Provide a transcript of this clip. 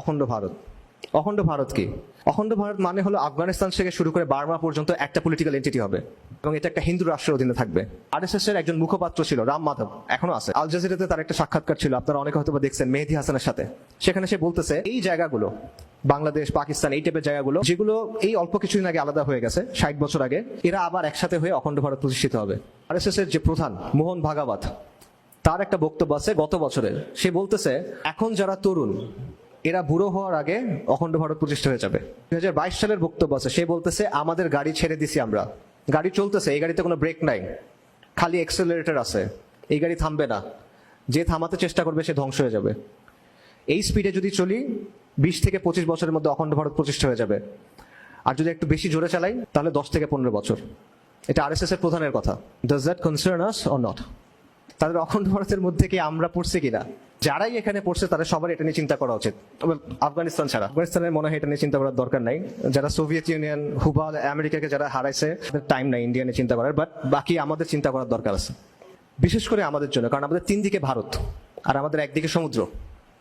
অখণ্ড ভারত। অখণ্ড ভারত কি? অখণ্ড ভারত মানে হলো আফগানিস্তান থেকে শুরু করে বার্মা পর্যন্ত একটা পলিটিক্যাল এন্টিটি হবে এবং এটা একটা হিন্দু রাষ্ট্রের অধীনে থাকবে। আরএসএস এর একজন মুখপাত্র ছিল রাম মাধব, এখনো আছে। আল জাজিরাতে তার একটা সাক্ষাৎকার ছিল, আপনারা অনেকে হয়তো দেখছেন, মেহেদী হাসানের সাথে। সেখানে সে বলতেছে এই জায়গাগুলো, বাংলাদেশ, পাকিস্তান, এই টাইপের জায়গাগুলো যেগুলো এই অল্প কিছুদিন আগে আলাদা হয়ে গেছে, 60 বছর আগে, এরা আবার একসাথে হয়ে অখণ্ড ভারত প্রতিষ্ঠিত হবে। আরএসএস এর যে প্রধান মোহন ভাগাবত, তার একটা বক্তব্য আছে গত বছরের। সে বলতেছে এখন যারা তরুণ, এরা বুড়ো হওয়ার আগে অখণ্ড ভারত প্রতিষ্ঠা হয়ে যাবে। 2022 সালের বক্তব্য আছে। সে বলতেছে আমাদের গাড়ি ছেড়ে দিছি আমরা, গাড়ি চলতেছে, এই গাড়িতে কোনো ব্রেক নাই, খালি এক্সেলারেটর আছে, এই গাড়ি থামবে না, যে থামাতে চেষ্টা করবে সে ধ্বংস হয়ে যাবে। এই স্পিডে যদি চলি 20 থেকে 25 বছরের মধ্যে অখণ্ড ভারত প্রতিষ্ঠা হয়ে যাবে। আর যদি একটু বেশি জোরে চালাই তাহলে 10 থেকে 15 বছর। এটা আরএসএস এর প্রধানের কথা। Does that concern us or not? তাদের অখণ্ড ভারতের মধ্যে কি আমরা পড়ছি কিনা? যারাই এখানে পড়ছে তাদের সবার এটা নিয়ে চিন্তা করা উচিত। আফগানিস্তান ছাড়া, আফগানিস্তানের মনে হয় এটা নিয়ে চিন্তা করার দরকার নাই। যারা সোভিয়েত ইউনিয়ন, হুবা, আমেরিকাকে যারা হারাইছে, তাদের টাইম নাই ইন্ডিয়া নিয়ে চিন্তা করার। বাট বাকি আমাদের চিন্তা করার দরকার আছে, বিশেষ করে আমাদের জন্য, কারণ আমাদের 3 দিকে ভারত আর আমাদের একদিকে সমুদ্র।